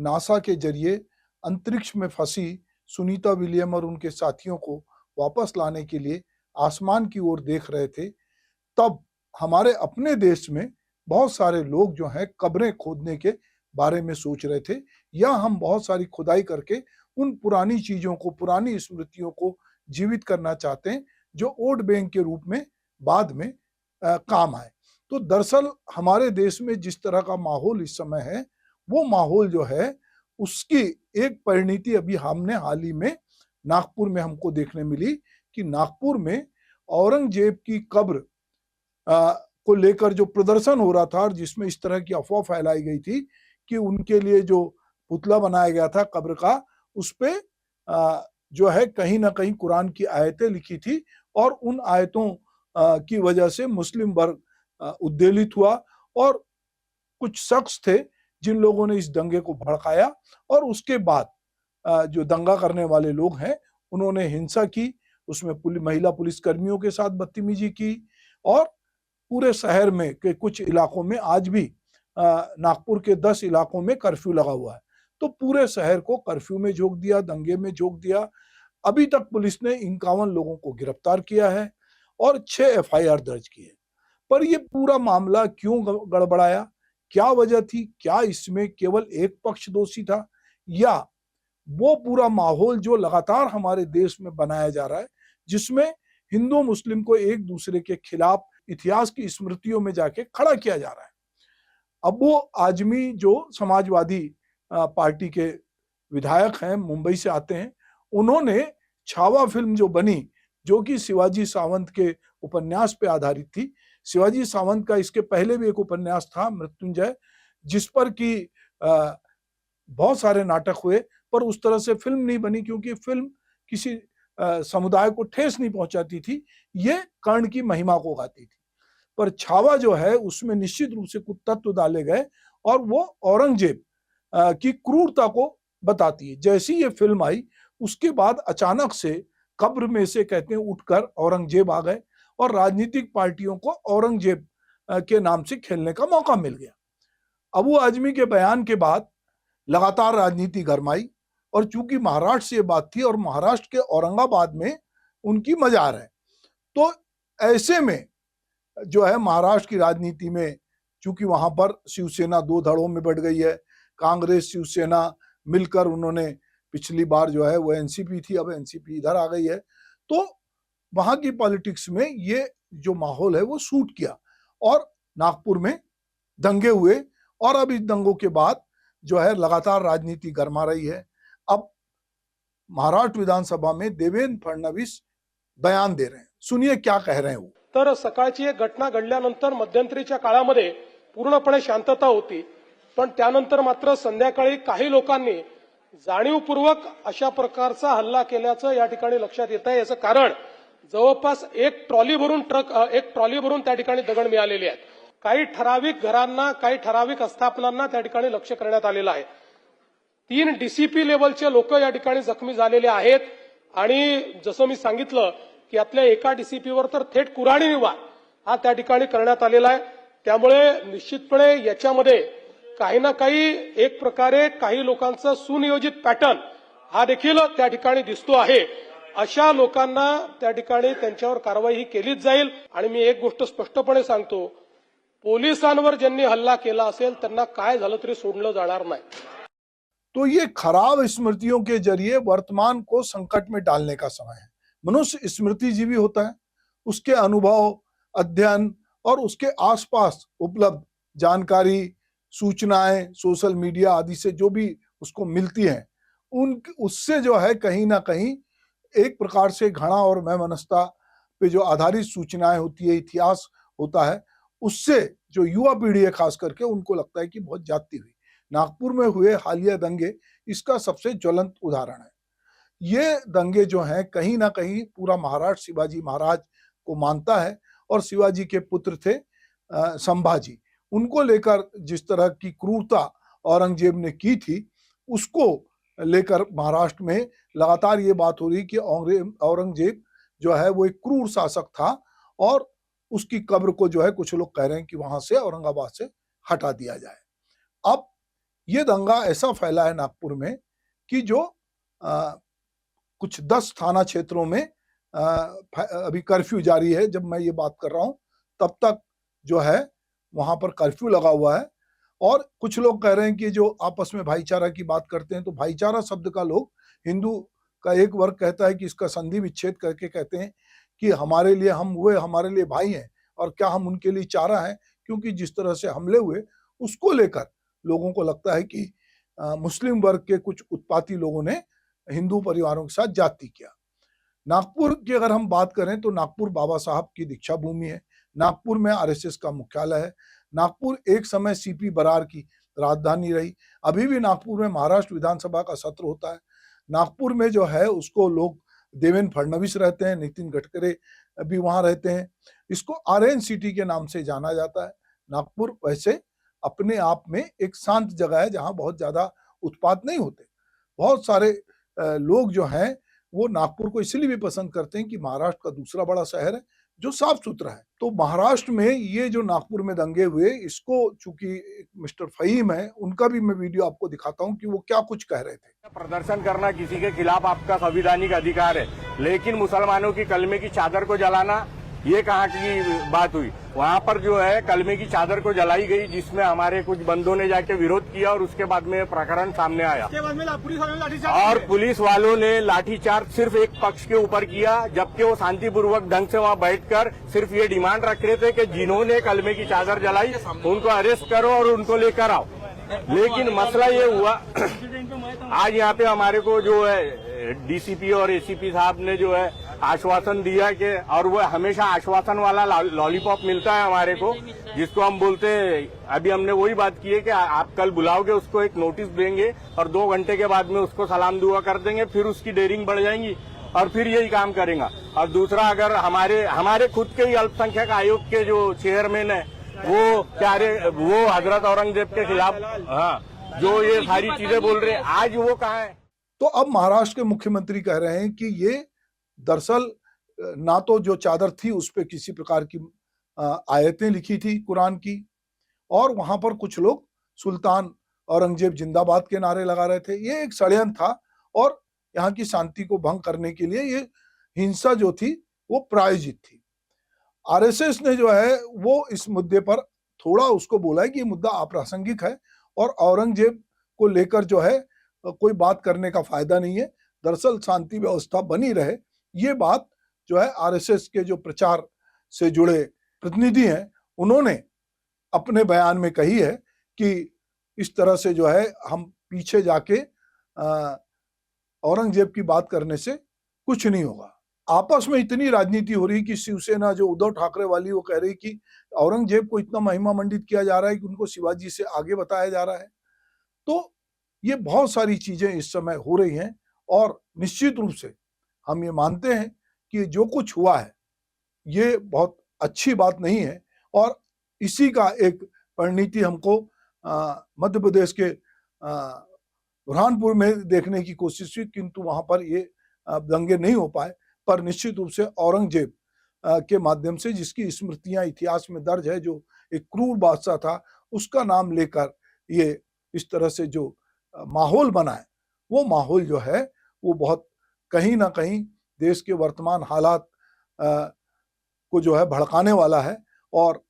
NASA के जरिए अंतरिक्ष में फंसी सुनीता विलियम और उनके साथियों को वापस लाने के लिए आसमान की ओर देख रहे थे, तब हमारे अपने देश में बहुत सारे लोग जो हैं कब्रें खोदने के बारे में सोच रहे थे, या हम बहुत सारी खुदाई करके उन पुरानी चीजों को, पुरानी स्मृतियों को जीवित करना चाहते हैं, जो वोट बैंक के रूप में बाद में काम आए। तो दरअसल हमारे देश में जिस तरह का माहौल इस समय है, वो माहौल जो है उसकी एक परिणति अभी हमने हाल ही में नागपुर में हमको देखने मिली कि नागपुर में औरंगजेब की कब्र को लेकर जो प्रदर्शन हो रहा था और जिसमें इस तरह की अफवाह फैलाई गई थी कि उनके लिए जो पुतला बनाया गया था कब्र का, उस पे जो है कहीं ना कहीं कुरान की आयतें लिखी थी और उन आयतों की वजह से मुस्लिम वर्ग उद्वेलित हुआ और कुछ शख्स थे जिन लोगों ने इस दंगे को भड़काया और उसके बाद जो दंगा करने वाले लोग हैं उन्होंने हिंसा की, उसमें महिला पुलिस कर्मियों के साथ बदतमीजी की और पूरे शहर में के कुछ इलाकों में आज भी नागपुर के 10 इलाकों में कर्फ्यू लगा हुआ है। तो पूरे शहर को कर्फ्यू में झोंक दिया, दंगे में झोंक दिया। अभी तक पुलिस ने 51 लोगों को गिरफ्तार किया है और 6 एफआईआर दर्ज की है। पर यह पूरा मामला क्यों गड़बड़ाया, क्या वजह थी? क्या इसमें केवल एक पक्ष दोषी था, या वो पूरा माहौल जो लगातार हमारे देश में बनाया जा रहा है, जिसमें हिंदू मुस्लिम को एक दूसरे के खिलाफ इतिहास की स्मृतियों में जाके खड़ा किया जा रहा है। अब्बू आजमी जो समाजवादी पार्टी के विधायक हैं, मुंबई से आते हैं, उन्होंने छावा फिल्म जो बनी, जो कि शिवाजी सावंत के उपन्यास पे आधारित थी। शिवाजी सावंत का इसके पहले भी एक उपन्यास था मृत्युंजय, जिस पर कि बहुत सारे नाटक हुए, पर उस तरह से फिल्म नहीं बनी क्योंकि फिल्म किसी समुदाय को ठेस नहीं पहुंचाती थी, ये कर्ण की महिमा को गाती थी। पर छावा जो है उसमें निश्चित रूप से कुछ तत्व डाले गए और वो औरंगजेब की क्रूरता को बताती है। जैसी ये फिल्म आई उसके बाद अचानक से कब्र में से कहते हैं उठकर औरंगजेब आ गए और राजनीतिक पार्टियों को औरंगजेब के नाम से खेलने का मौका मिल गया। अबू आजमी के बयान के बाद लगातार राजनीति गरमाई और चूंकि महाराष्ट्र से ये बात थी और महाराष्ट्र के औरंगाबाद में उनकी मजार है, तो ऐसे में जो है महाराष्ट्र की राजनीति में चूंकि वहां पर शिवसेना 2 धड़ों में बढ़ गई है, कांग्रेस शिवसेना मिलकर उन्होंने पिछली बार जो है वो एनसीपी थी, अब एनसीपी इधर आ गई है, तो वहां की पॉलिटिक्स में ये जो माहौल है वो सूट किया और नागपुर में दंगे हुए और अब इस दंगों के बाद जो है लगातार राजनीति गरमा रही है। अब महाराष्ट्र विधानसभा में देवेंद्र फडणवीस बयान दे रहे हैं, सुनिए क्या कह रहे हैं वो। तर सकाळची एक घटना घडल्यानंतर मध्यंतरीच्या काळामध्ये पूर्णपणे शांतता होती, पण त्यानंतर मात्र संध्याकाळी काही लोकांनी जाणीवपूर्वक अशा प्रकारचा हल्ला केल्याचं या ठिकाणी लक्षात येत आहे। याचं कारण जवळपास एक ट्रॉली भरून त्या ठिकाणी दगड मिळालेले आहेत। काही ठराविक घरांना, काही ठराविक आस्थापनांना त्या ठिकाणी लक्ष्य करण्यात आलेलं आहे। 3 डीसीपी लेवलचे लोक या ठिकाणी जखमी झालेले आहेत आणि जसं मी सांगितलं की यातल्या एका डीसीपीवर तर थेट कुऱ्हाडी वार हा त्या ठिकाणी करण्यात आलेला आहे। त्यामुळे निश्चितपणे याच्यामध्ये काही ना काही एक प्रकारे काही लोकांचा सुनियोजित पॅटर्न हा देखील त्या ठिकाणी दिसतो आहे। अशा लोकांना त्या ठिकाणी त्यांच्यावर कारवाई ही केलीच जाईल आणि मी एक गोष्ट स्पष्टपणे सांगतो, पोलिसांवर ज्यांनी हल्ला केला असेल त्यांना काय झालं तरी सोडलं जाणार नाही। तो ये खराब स्मृतियों के जरिए वर्तमान को संकट में डालने का समय है। मनुष्य स्मृतिजीवी होता है, उसके अनुभव, अध्ययन और उसके आसपास उपलब्ध जानकारी, सूचनाएं, सोशल मीडिया आदि से जो भी उसको मिलती हैं, उससे जो है कहीं ना कहीं एक प्रकार से घृणा और वैमनस्यता पे जो आधारित सूचनाएं होती है, इतिहास होता है, उससे जो युवा पीढ़ी है खास करके उनको लगता है कि बहुत ज्यादती हुई। नागपुर में हुए हालिया दंगे इसका सबसे ज्वलंत उदाहरण है। ये दंगे जो हैं कहीं ना कहीं पूरा महाराष्ट्र शिवाजी महाराज को मानता है और शिवाजी के पुत्र थे संभाजी, उनको लेकर जिस तरह की क्रूरता औरंगजेब ने की थी उसको लेकर महाराष्ट्र में लगातार ये बात हो रही कि औरंगजेब जो है वो एक क्रूर शासक था और उसकी कब्र को जो है कुछ लोग कह रहे हैं कि वहां से औरंगाबाद से हटा दिया जाए। अब ये दंगा ऐसा फैला है नागपुर में कि जो आ, कुछ 10 थाना क्षेत्रों में अभी कर्फ्यू जारी है। जब मैं ये बात कर रहा हूं तब तक जो है वहां पर कर्फ्यू लगा हुआ है। और कुछ लोग कह रहे हैं कि जो आपस में भाईचारा की बात करते हैं, तो भाईचारा शब्द का लोग, हिंदू का एक वर्ग कहता है कि इसका संधि विच्छेद करके कहते हैं कि हमारे लिए हम हुए, हमारे लिए भाई हैं, और क्या हम उनके लिए चारा हैं, क्योंकि जिस तरह से हमले हुए उसको लेकर लोगों को लगता है कि मुस्लिम वर्ग के कुछ उत्पाती लोगों ने हिंदू परिवारों के साथ जाति किया। नागपुर की अगर हम बात करें तो नागपुर बाबा साहब की दीक्षा भूमि है। नागपुर में आरएसएस का मुख्यालय है। नागपुर एक समय सीपी बरार की राजधानी रही। अभी भी नागपुर में महाराष्ट्र विधानसभा का सत्र होता है। नागपुर में जो है उसको लोग देवेंद्र फडणवीस रहते हैं, नितिन गडकरी भी वहां रहते हैं। इसको ऑरेंज सिटी के नाम से जाना जाता है। नागपुर वैसे अपने आप में एक शांत जगह है जहां बहुत ज्यादा उत्पात नहीं होते। बहुत सारे लोग जो हैं वो नागपुर को इसलिए भी पसंद करते हैं कि महाराष्ट्र का दूसरा बड़ा शहर है जो साफ सुथरा है। तो महाराष्ट्र में ये जो नागपुर में दंगे हुए, इसको चूंकि मिस्टर फहीम है, उनका भी मैं वीडियो आपको दिखाता हूं कि वो क्या कुछ कह रहे थे। प्रदर्शन करना किसी के खिलाफ आपका संवैधानिक अधिकार है, लेकिन मुसलमानों की कलमे की चादर को जलाना ये कहाँ की बात हुई? वहाँ पर जो है कलमे की चादर को जलाई गई, जिसमें हमारे कुछ बंदों ने जाके विरोध किया और उसके बाद में प्रकरण सामने आया और पुलिस वालों ने लाठीचार्ज सिर्फ एक पक्ष के ऊपर किया, जबकि वो शांतिपूर्वक ढंग से वहाँ बैठकर सिर्फ ये डिमांड रख रहे थे कि जिन्होंने कलमे की चादर जलाई उनको अरेस्ट करो और उनको लेकर आओ। लेकिन मसला ये हुआ, आज यहाँ पे हमारे को जो है डीसीपी और एसीपी साहब ने जो है आश्वासन दिया कि, और वो हमेशा आश्वासन वाला लॉलीपॉप मिलता है हमारे को, जिसको हम बोलते हैं। अभी हमने वही बात की है कि आप कल बुलाओगे, उसको एक नोटिस देंगे और 2 घंटे के बाद में उसको सलाम दुआ कर देंगे, फिर उसकी डेयरिंग बढ़ जाएंगी और फिर यही काम करेगा। और दूसरा, अगर हमारे खुद के ही अल्पसंख्यक आयोग के जो चेयरमैन है वो हजरत औरंगजेब के खिलाफ जो ये सारी चीजें बोल रहे हैं, आज वो कहाँ है? तो अब महाराष्ट्र के मुख्यमंत्री कह रहे हैं कि ये दरअसल ना तो जो चादर थी उस पर किसी प्रकार की आयतें लिखी थी कुरान की, और वहां पर कुछ लोग सुल्तान औरंगजेब जिंदाबाद के नारे लगा रहे थे। ये एक षड्यंत्र था और यहाँ की शांति को भंग करने के लिए ये हिंसा जो थी वो प्रायोजित थी। आरएसएस ने जो है वो इस मुद्दे पर थोड़ा उसको बोला है कि ये मुद्दा अप्रासंगिक है और औरंगजेब को लेकर जो है कोई बात करने का फायदा नहीं है। दरअसल शांति व्यवस्था बनी रहे, ये बात जो है आरएसएस के जो प्रचार से जुड़े प्रतिनिधि हैं उन्होंने अपने बयान में कही है कि इस तरह से जो है हम पीछे जाके औरंगजेब की बात करने से कुछ नहीं होगा। आपस में इतनी राजनीति हो रही कि शिवसेना जो उद्धव ठाकरे वाली, वो कह रही कि औरंगजेब को इतना महिमा मंडित किया जा रहा है कि उनको शिवाजी से आगे बताया जा रहा है। तो ये बहुत सारी चीजें इस समय हो रही हैं और निश्चित रूप से हम ये मानते हैं कि जो कुछ हुआ है ये बहुत अच्छी बात नहीं है और इसी का एक परिणति हमको मध्य प्रदेश के बुरहानपुर में देखने की कोशिश हुई, किंतु वहां पर ये दंगे नहीं हो पाए। पर निश्चित रूप से औरंगजेब के माध्यम से, जिसकी स्मृतियां इतिहास में दर्ज है, जो एक क्रूर बादशाह था, उसका नाम लेकर ये इस तरह से जो माहौल बना है, वो माहौल जो है वो बहुत कहीं ना कहीं देश के वर्तमान हालात को जो है भड़काने वाला है। और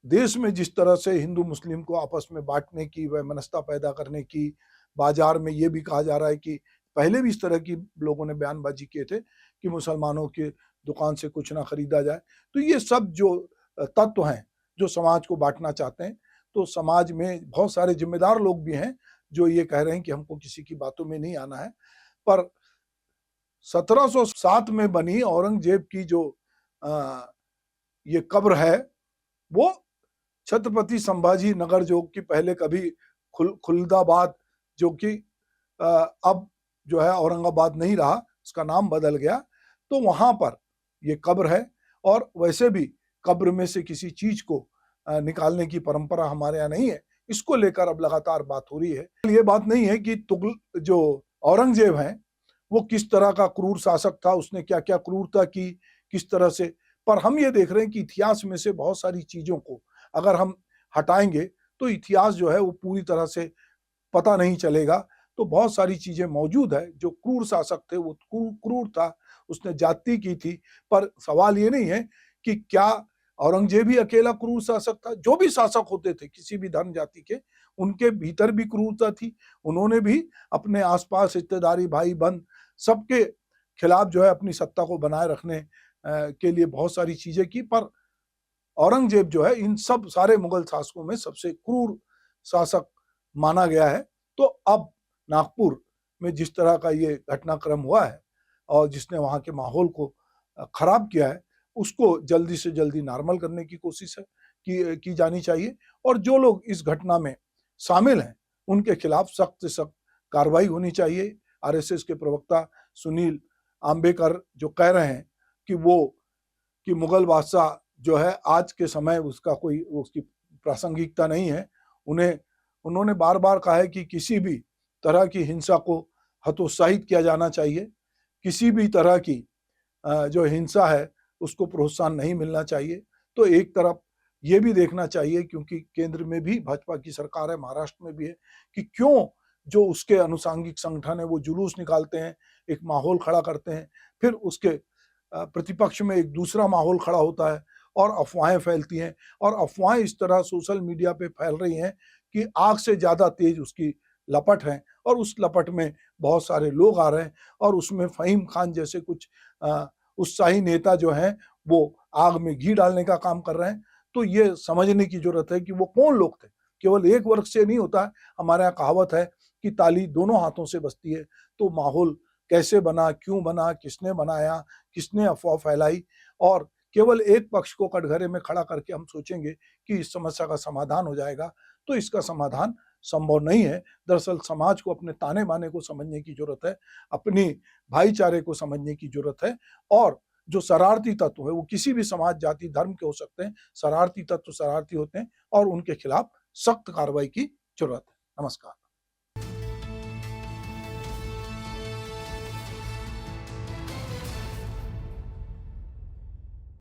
देश में जिस तरह से हिंदू मुस्लिम को आपस में बांटने की, वह मनस्ता पैदा करने की, बाजार में ये भी कहा जा रहा है कि पहले भी इस तरह की लोगों ने बयानबाजी किए थे कि मुसलमानों के दुकान से कुछ ना खरीदा जाए। तो ये सब जो तत्व हैं जो समाज को बांटना चाहते हैं, तो समाज में बहुत सारे जिम्मेदार लोग भी हैं जो ये कह रहे हैं कि हमको किसी की बातों में नहीं आना है। पर 1707 में बनी औरंगजेब की जो ये कब्र है, वो छत्रपति संभाजी नगर, जो कि पहले कभी खुलदाबाद, जो कि अब जो है औरंगाबाद नहीं रहा, उसका नाम बदल गया, तो वहां पर ये कब्र है। और वैसे भी कब्र में से किसी चीज को निकालने की परंपरा हमारे यहाँ नहीं है। इसको लेकर अब लगातार बात हो रही है। ये बात नहीं है कि जो औरंगजेब हैं वो किस तरह का क्रूर शासक था, उसने क्या क्या क्रूरता की, किस तरह से, पर हम ये देख रहे हैं कि इतिहास में से बहुत सारी चीजों को अगर हम हटाएंगे तो इतिहास जो है वो पूरी तरह से पता नहीं चलेगा। तो बहुत सारी चीजें मौजूद है। जो क्रूर शासक थे वो क्रूर था, उसने जाति की थी। पर सवाल ये नहीं है कि क्या औरंगजेब ही अकेला क्रूर शासक था। जो भी शासक होते थे किसी भी धर्म जाति के, उनके भीतर भी क्रूरता थी। उन्होंने भी अपने आसपास रिश्तेदारी, भाई बंद, सबके खिलाफ जो है अपनी सत्ता को बनाए रखने के लिए बहुत सारी चीजें की। पर औरंगजेब जो है इन सब सारे मुगल शासकों में सबसे क्रूर शासक माना गया है। तो अब नागपुर में जिस तरह का ये घटनाक्रम हुआ है और जिसने वहां के माहौल को खराब किया है, उसको जल्दी से जल्दी नॉर्मल करने की कोशिश है की जानी चाहिए। और जो लोग इस घटना में शामिल हैं उनके खिलाफ सख्त से सख्त कार्रवाई होनी चाहिए। आरएसएस के प्रवक्ता सुनील आम्बेकर जो कह रहे हैं कि मुगल बादशाह जो है आज के समय उसका कोई उसकी प्रासंगिकता नहीं है। उन्होंने बार बार कहा है कि किसी भी तरह की हिंसा को हतोत्साहित किया जाना चाहिए। किसी भी तरह की जो हिंसा है उसको प्रोत्साहन नहीं मिलना चाहिए। तो एक तरफ ये भी देखना चाहिए, क्योंकि केंद्र में भी भाजपा की सरकार है, महाराष्ट्र में भी है, कि क्यों जो उसके अनुसांगिक संगठन है वो जुलूस निकालते हैं, एक माहौल खड़ा करते हैं, फिर उसके प्रतिपक्ष में एक दूसरा माहौल खड़ा होता है और अफवाहें फैलती हैं। और अफवाहें इस तरह सोशल मीडिया पे फैल रही हैं कि आग से ज्यादा तेज उसकी लपट है, और उस लपट में बहुत सारे लोग आ रहे हैं और उसमें फहीम खान जैसे कुछ उत्साही नेता जो हैं वो आग में घी डालने का काम कर रहे हैं। तो ये समझने की जरूरत है कि वो कौन लोग थे। केवल एक वर्ग से नहीं होता है। हमारे यहाँ कहावत है कि ताली दोनों हाथों से बजती है। तो माहौल कैसे बना, क्यों बना, किसने बनाया, किसने अफवाह फैलाई, और केवल एक पक्ष को कटघरे में खड़ा करके हम सोचेंगे कि इस समस्या का समाधान हो जाएगा, तो इसका समाधान संभव नहीं है। दरअसल समाज को अपने ताने बाने को समझने की जरूरत है, अपनी भाईचारे को समझने की जरूरत है। और जो शरारती तत्व है वो किसी भी समाज, जाति, धर्म के हो सकते हैं। शरारती तत्व शरारती होते हैं और उनके खिलाफ सख्त कार्रवाई की जरूरत है। नमस्कार।